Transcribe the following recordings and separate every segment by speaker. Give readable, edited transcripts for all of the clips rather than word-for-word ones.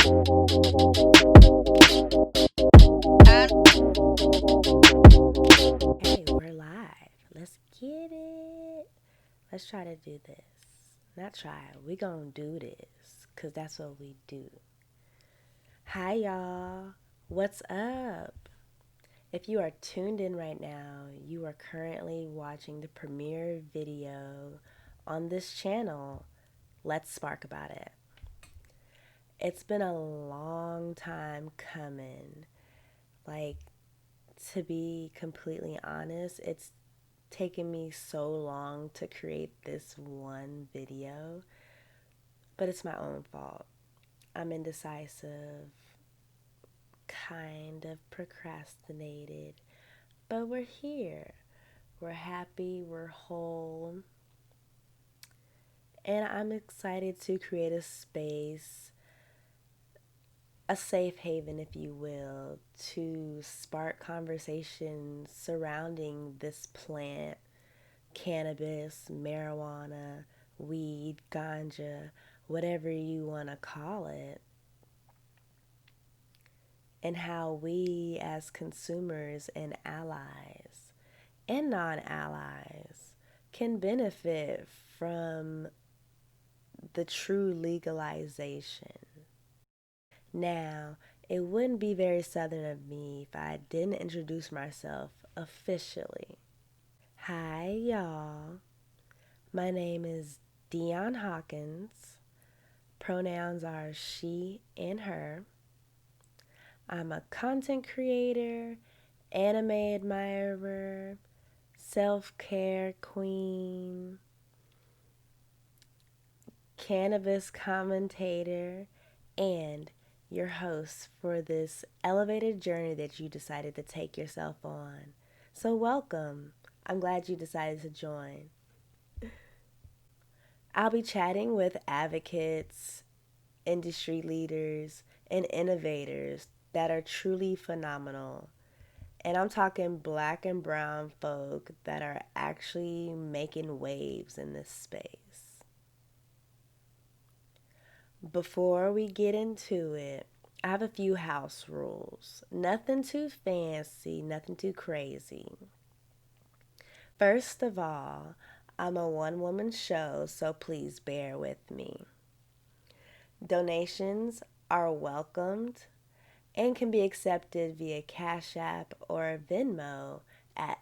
Speaker 1: Hey, we're live. Let's get it. Let's try to do this. Not try. We gonna do this. Cause that's what we do. Hi y'all. What's up? If you are tuned in right now, you are currently watching the premiere video on this channel. Let's spark about it. It's been a long time coming. Like, to be completely honest, it's taken me so long to create this one video, but it's my own fault. I'm indecisive, kind of procrastinated, but we're here. We're happy, we're whole, and I'm excited to create a space, a safe haven, if you will, to spark conversations surrounding this plant, cannabis, marijuana, weed, ganja, whatever you want to call it, and how we as consumers and allies and non allies can benefit from the true legalization. Now, it wouldn't be very southern of me if I didn't introduce myself officially. Hi, y'all. My name is Dion Hawkins. Pronouns are she and her. I'm a content creator, anime admirer, self care queen, cannabis commentator, and your host for this elevated journey that you decided to take yourself on. So, welcome. I'm glad you decided to join. I'll be chatting with advocates, industry leaders, and innovators that are truly phenomenal. And I'm talking black and brown folk that are actually making waves in this space. Before we get into it, I have a few house rules. Nothing too fancy, nothing too crazy. First of all, I'm a one woman show, so please bear with me. Donations are welcomed and can be accepted via Cash App or Venmo at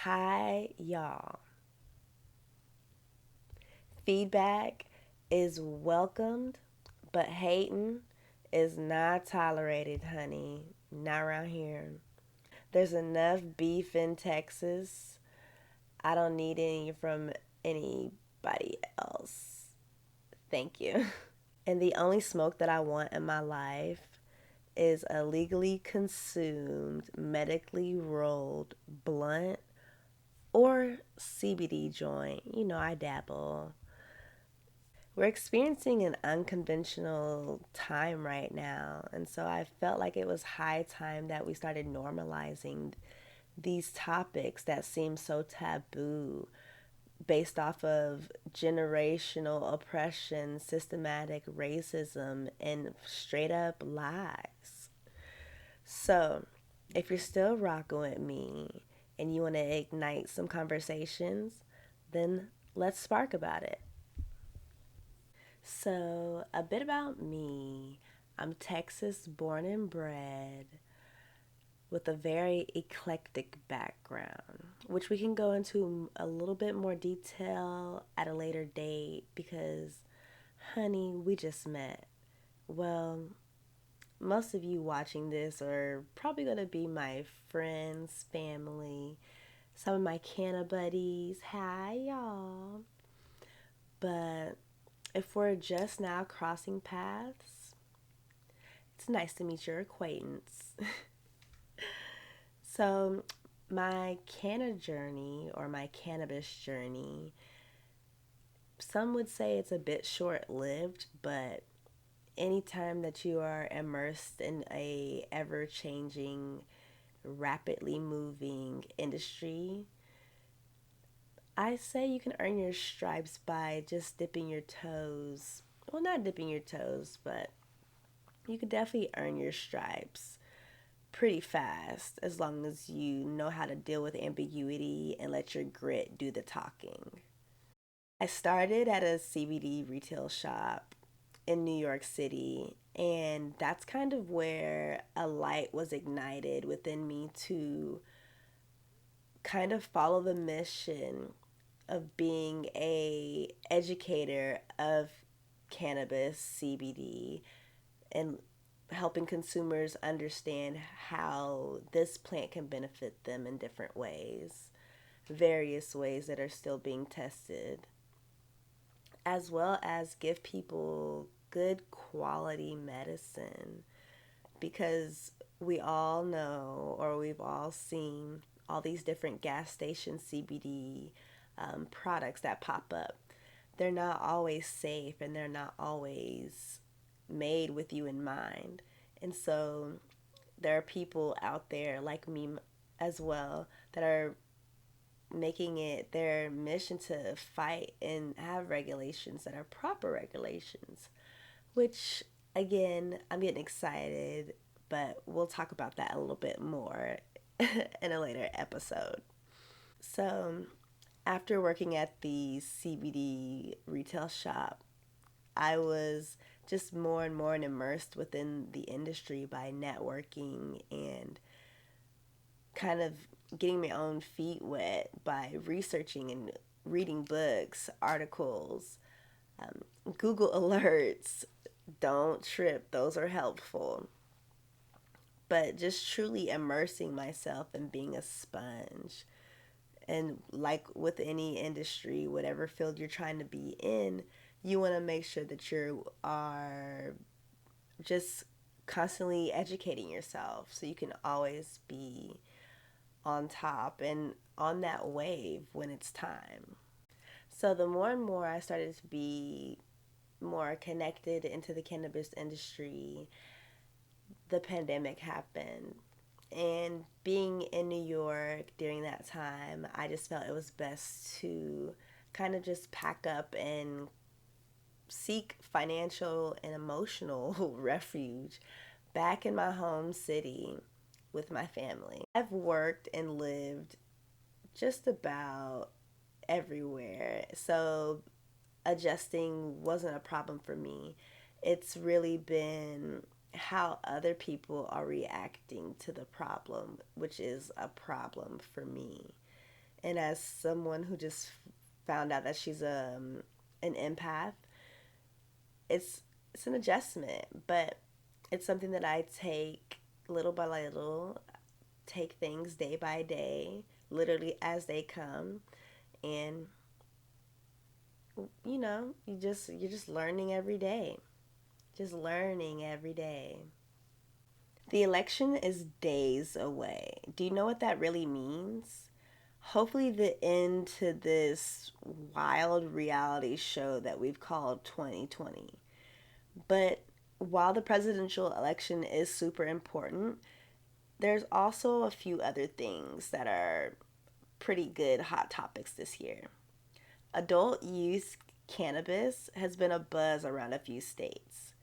Speaker 1: Hi Y'all. Feedback is welcomed, but hating is not tolerated, honey. Not around here. There's enough beef in Texas. I don't need any from anybody else. Thank you. And the only smoke that I want in my life is a legally consumed, medically rolled blunt or CBD joint. You know, I dabble. We're experiencing an unconventional time right now, and so I felt like it was high time that we started normalizing these topics that seem so taboo based off of generational oppression, systematic racism, and straight up lies. So, if you're still rocking with me and you want to ignite some conversations, then let's spark about it. So, a bit about me. I'm Texas born and bred with a very eclectic background, which we can go into a little bit more detail at a later date because, honey, we just met. Well, most of you watching this are probably going to be my friends, family, some of my canna buddies. Hi, y'all. But if we're just now crossing paths, it's nice to meet your acquaintance. So, my canna journey or my cannabis journey, some would say it's a bit short lived, but anytime that you are immersed in a ever changing, rapidly moving industry, I say you can earn your stripes by just dipping your toes. Well, not dipping your toes, but you could definitely earn your stripes pretty fast as long as you know how to deal with ambiguity and let your grit do the talking. I started at a CBD retail shop in New York City, and that's kind of where a light was ignited within me to kind of follow the mission of being a educator of cannabis CBD and helping consumers understand how this plant can benefit them in different ways, various ways that are still being tested, as well as give people good quality medicine, because we all know, or we've all seen, all these different gas station CBD products that pop up. They're not always safe, and they're not always made with you in mind. And so there are people out there like me as well that are making it their mission to fight and have regulations that are proper regulations, which again, I'm getting excited, but we'll talk about that a little bit more in a later episode. So, after working at the CBD retail shop, I was just more and more immersed within the industry by networking and kind of getting my own feet wet by researching and reading books, articles, Google alerts. Don't trip, those are helpful. But just truly immersing myself and being a sponge. And like with any industry, whatever field you're trying to be in, you want to make sure that you are just constantly educating yourself so you can always be on top and on that wave when it's time. So the more and more I started to be more connected into the cannabis industry, the pandemic happened. And being in New York during that time, I just felt it was best to kind of just pack up and seek financial and emotional refuge back in my home city with my family. I've worked and lived just about everywhere, so adjusting wasn't a problem for me. It's really been how other people are reacting to the problem, which is a problem for me. And as someone who just found out that she's an empath, it's an adjustment, but it's something that I take little by little, take things day by day, literally as they come, and you're just learning every day. Just learning every day. The election is days away. Do you know what that really means? Hopefully, the end to this wild reality show that we've called 2020. But while the presidential election is super important, there's also a few other things that are pretty good hot topics this year. Adult use cannabis has been a buzz around a few states.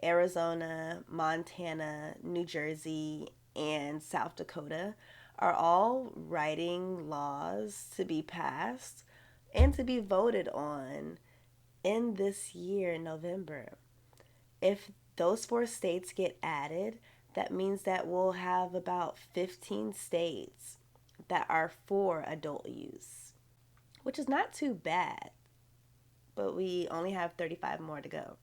Speaker 1: Arizona, Montana, New Jersey, and South Dakota are all writing laws to be passed and to be voted on in this year in November. If those four states get added, that means that we'll have about 15 states that are for adult use, which is not too bad, but we only have 35 more to go.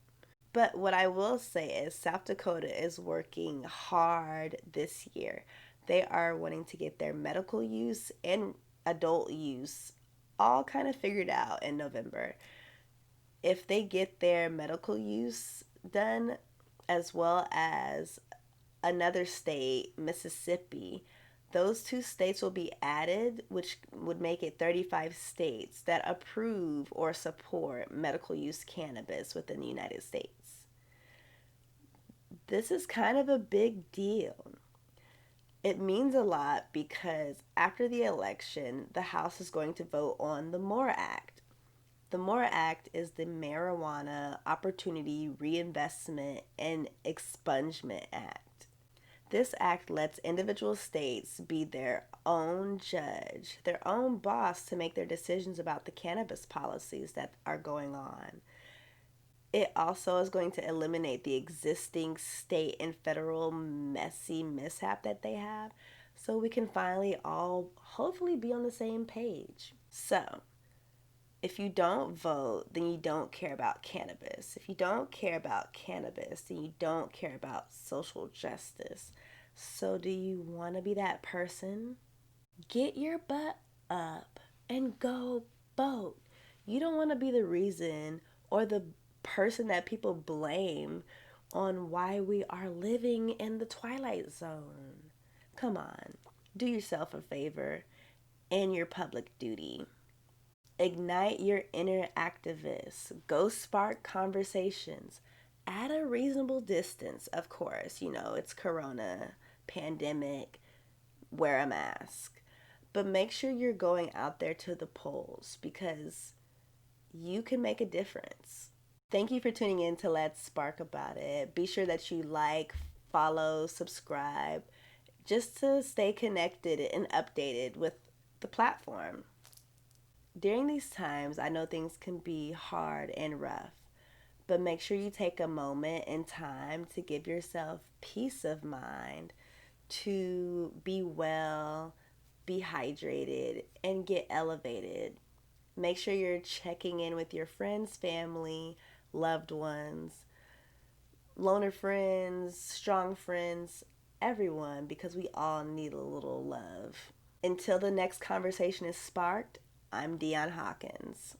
Speaker 1: But what I will say is South Dakota is working hard this year. They are wanting to get their medical use and adult use all kind of figured out in November. If they get their medical use done, as well as another state, Mississippi, those two states will be added, which would make it 35 states that approve or support medical use cannabis within the United States. This is kind of a big deal. It means a lot because after the election, the House is going to vote on the MORE Act. The MORE Act is the Marijuana Opportunity Reinvestment and Expungement Act. This act lets individual states be their own judge, their own boss to make their decisions about the cannabis policies that are going on. It also is going to eliminate the existing state and federal messy mishap that they have, so we can finally all hopefully be on the same page. So, if you don't vote, then you don't care about cannabis. If you don't care about cannabis, then you don't care about social justice. So, do you want to be that person? Get your butt up and go vote. You don't want to be the reason or the person that people blame on why we are living in the twilight zone. Come on, do yourself a favor and your public duty. Ignite your inner activist. Go spark conversations at a reasonable distance, of course. You know, it's corona, pandemic, wear a mask. But make sure you're going out there to the polls because you can make a difference. Thank you for tuning in to Let's Spark About It. Be sure that you like, follow, subscribe, just to stay connected and updated with the platform. During these times, I know things can be hard and rough, but make sure you take a moment in time to give yourself peace of mind, to be well, be hydrated, and get elevated. Make sure you're checking in with your friends, family, loved ones, loner friends, strong friends, everyone, because we all need a little love. Until the next conversation is sparked, I'm Dion Hawkins.